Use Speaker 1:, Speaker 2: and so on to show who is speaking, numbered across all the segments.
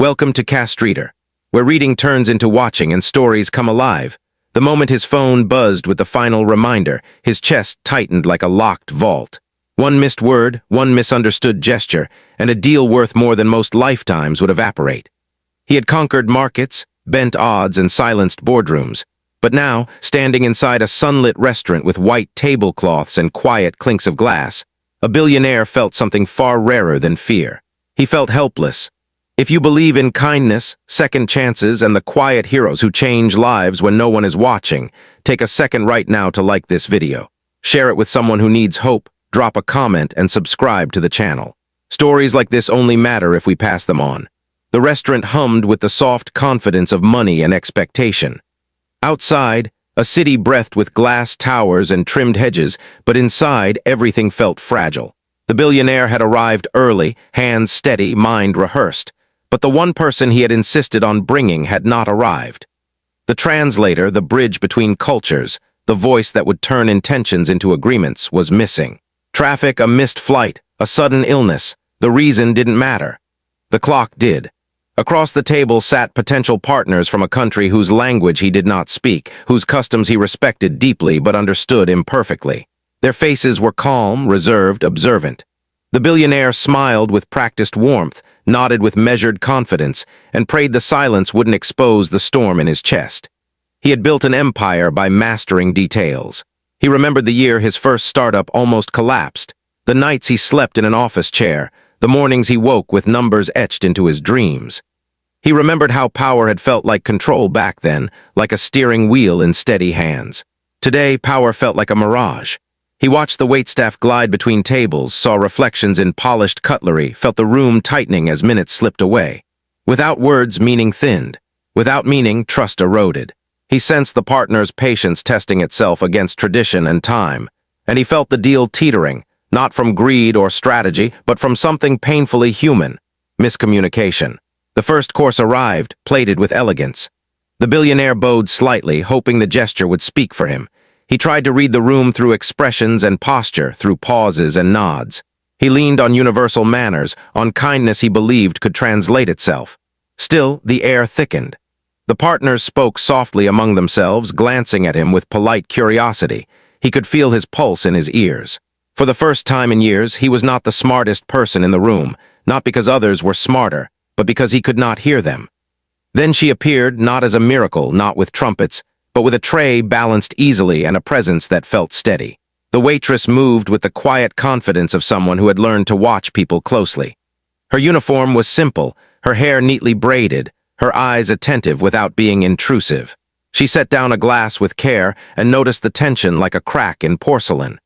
Speaker 1: Welcome to Cast Reader, where reading turns into watching and stories come alive. The moment his phone buzzed with the final reminder, his chest tightened like a locked vault. One missed word, one misunderstood gesture, and a deal worth more than most lifetimes would evaporate. He had conquered markets, bent odds, and silenced boardrooms. But now, standing inside a sunlit restaurant with white tablecloths and quiet clinks of glass, a billionaire felt something far rarer than fear. He felt helpless. If you believe in kindness, second chances, and the quiet heroes who change lives when no one is watching, take a second right now to like this video. Share it with someone who needs hope, drop a comment, and subscribe to the channel. Stories like this only matter if we pass them on. The restaurant hummed with the soft confidence of money and expectation. Outside, a city breathed with glass towers and trimmed hedges, but inside, everything felt fragile. The billionaire had arrived early, hands steady, mind rehearsed. But the one person he had insisted on bringing had not arrived. The translator, the bridge between cultures, the voice that would turn intentions into agreements, was missing. Traffic, a missed flight, a sudden illness. The reason didn't matter. The clock did. Across the table sat potential partners from a country whose language he did not speak, whose customs he respected deeply but understood imperfectly. Their faces were calm, reserved, observant. The billionaire smiled with practiced warmth, nodded with measured confidence, and prayed the silence wouldn't expose the storm in his chest. He had built an empire by mastering details. He remembered the year his first startup almost collapsed, the nights he slept in an office chair, the mornings he woke with numbers etched into his dreams. He remembered how power had felt like control back then, like a steering wheel in steady hands. Today, power felt like a mirage. He watched the waitstaff glide between tables, saw reflections in polished cutlery, felt the room tightening as minutes slipped away. Without words, meaning thinned. Without meaning, trust eroded. He sensed the partner's patience testing itself against tradition and time, and he felt the deal teetering, not from greed or strategy, but from something painfully human: miscommunication. The first course arrived, plated with elegance. The billionaire bowed slightly, hoping the gesture would speak for him. He tried to read the room through expressions and posture, through pauses and nods. He leaned on universal manners, on kindness he believed could translate itself. Still, the air thickened. The partners spoke softly among themselves, glancing at him with polite curiosity. He could feel his pulse in his ears. For the first time in years, he was not the smartest person in the room, not because others were smarter, but because he could not hear them. Then she appeared, not as a miracle, not with trumpets, but with a tray balanced easily and a presence that felt steady. The waitress moved with the quiet confidence of someone who had learned to watch people closely. Her uniform was simple, her hair neatly braided, her eyes attentive without being intrusive. She set down a glass with care and noticed the tension like a crack in porcelain.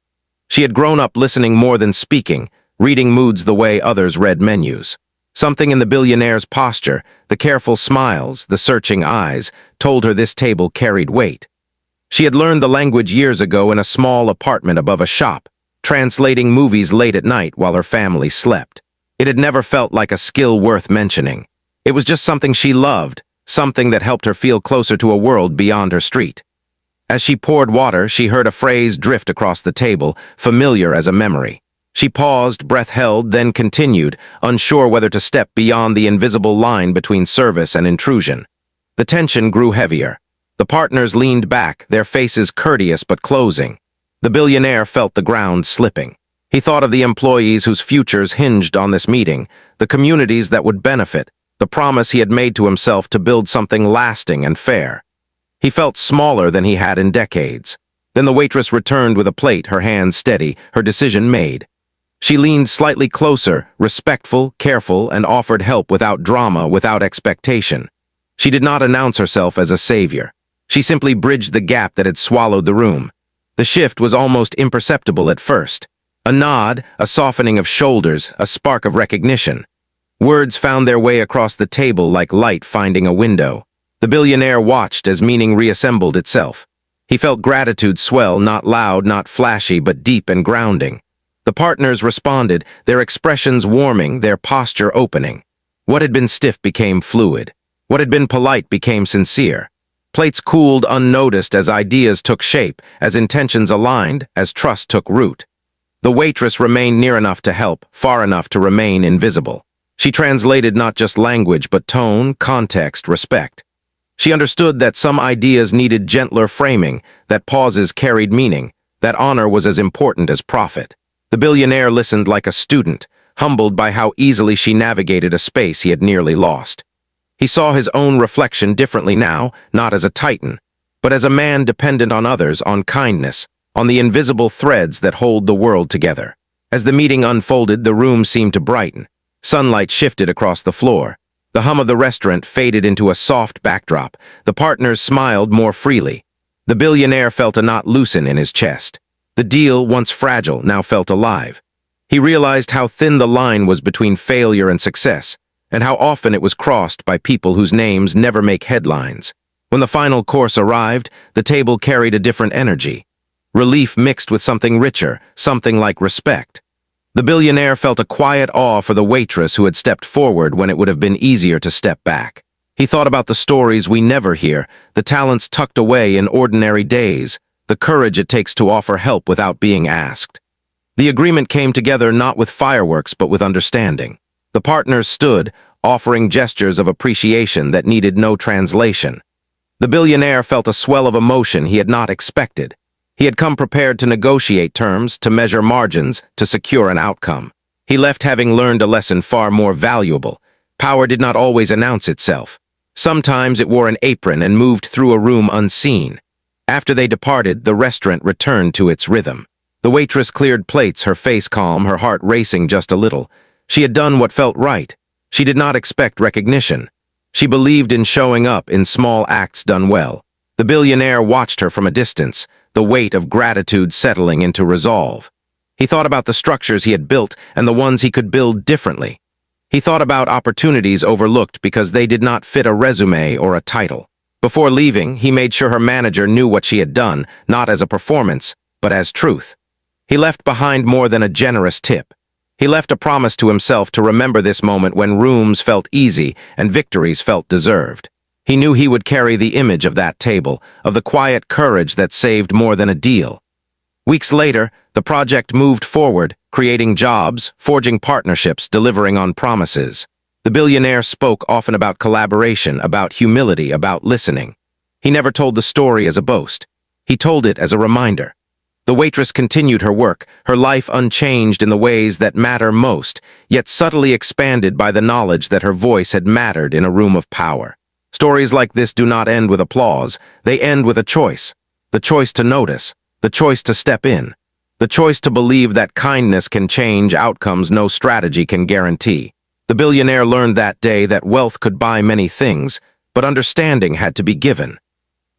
Speaker 1: She had grown up listening more than speaking, reading moods the way others read menus. Something in the billionaire's posture, the careful smiles, the searching eyes, told her this table carried weight. She had learned the language years ago in a small apartment above a shop, translating movies late at night while her family slept. It had never felt like a skill worth mentioning. It was just something she loved, something that helped her feel closer to a world beyond her street. As she poured water, she heard a phrase drift across the table, familiar as a memory. She paused, breath held, then continued, unsure whether to step beyond the invisible line between service and intrusion. The tension grew heavier. The partners leaned back, their faces courteous but closing. The billionaire felt the ground slipping. He thought of the employees whose futures hinged on this meeting, the communities that would benefit, the promise he had made to himself to build something lasting and fair. He felt smaller than he had in decades. Then the waitress returned with a plate, her hands steady, her decision made. She leaned slightly closer, respectful, careful, and offered help without drama, without expectation. She did not announce herself as a savior. She simply bridged the gap that had swallowed the room. The shift was almost imperceptible at first. A nod, a softening of shoulders, a spark of recognition. Words found their way across the table like light finding a window. The billionaire watched as meaning reassembled itself. He felt gratitude swell, not loud, not flashy, but deep and grounding. The partners responded, their expressions warming, their posture opening. What had been stiff became fluid. What had been polite became sincere. Plates cooled unnoticed as ideas took shape, as intentions aligned, as trust took root. The waitress remained near enough to help, far enough to remain invisible. She translated not just language, but tone, context, respect. She understood that some ideas needed gentler framing, that pauses carried meaning, that honor was as important as profit. The billionaire listened like a student, humbled by how easily she navigated a space he had nearly lost. He saw his own reflection differently now, not as a titan, but as a man dependent on others, on kindness, on the invisible threads that hold the world together. As the meeting unfolded, the room seemed to brighten. Sunlight shifted across the floor. The hum of the restaurant faded into a soft backdrop. The partners smiled more freely. The billionaire felt a knot loosen in his chest. The deal, once fragile, now felt alive. He realized how thin the line was between failure and success, and how often it was crossed by people whose names never make headlines. When the final course arrived, the table carried a different energy. Relief mixed with something richer, something like respect. The billionaire felt a quiet awe for the waitress who had stepped forward when it would have been easier to step back. He thought about the stories we never hear, the talents tucked away in ordinary days, the courage it takes to offer help without being asked. The agreement came together not with fireworks but with understanding. The partners stood, offering gestures of appreciation that needed no translation. The billionaire felt a swell of emotion he had not expected. He had come prepared to negotiate terms, to measure margins, to secure an outcome. He left having learned a lesson far more valuable. Power did not always announce itself. Sometimes it wore an apron and moved through a room unseen. After they departed, the restaurant returned to its rhythm. The waitress cleared plates, her face calm, her heart racing just a little. She had done what felt right. She did not expect recognition. She believed in showing up in small acts done well. The billionaire watched her from a distance, the weight of gratitude settling into resolve. He thought about the structures he had built and the ones he could build differently. He thought about opportunities overlooked because they did not fit a resume or a title. Before leaving, he made sure her manager knew what she had done, not as a performance, but as truth. He left behind more than a generous tip. He left a promise to himself to remember this moment when rooms felt easy and victories felt deserved. He knew he would carry the image of that table, of the quiet courage that saved more than a deal. Weeks later, the project moved forward, creating jobs, forging partnerships, delivering on promises. The billionaire spoke often about collaboration, about humility, about listening. He never told the story as a boast. He told it as a reminder. The waitress continued her work, her life unchanged in the ways that matter most, yet subtly expanded by the knowledge that her voice had mattered in a room of power. Stories like this do not end with applause. They end with a choice. The choice to notice. The choice to step in. The choice to believe that kindness can change outcomes no strategy can guarantee. The billionaire learned that day that wealth could buy many things, but understanding had to be given.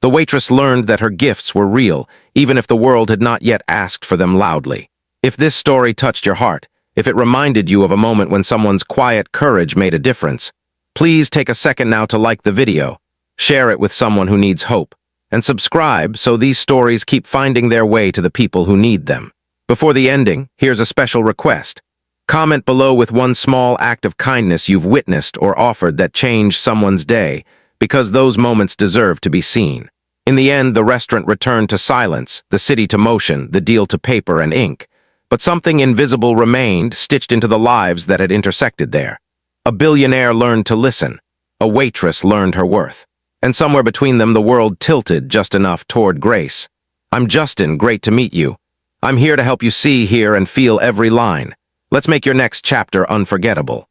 Speaker 1: The waitress learned that her gifts were real, even if the world had not yet asked for them loudly. If this story touched your heart, if it reminded you of a moment when someone's quiet courage made a difference, please take a second now to like the video, share it with someone who needs hope, and subscribe so these stories keep finding their way to the people who need them. Before the ending, here's a special request. Comment below with one small act of kindness you've witnessed or offered that changed someone's day, because those moments deserve to be seen. In the end, the restaurant returned to silence, the city to motion, the deal to paper and ink. But something invisible remained, stitched into the lives that had intersected there. A billionaire learned to listen. A waitress learned her worth. And somewhere between them, the world tilted just enough toward grace. I'm Justin, great to meet you. I'm here to help you see, hear, and feel every line. Let's make your next chapter unforgettable.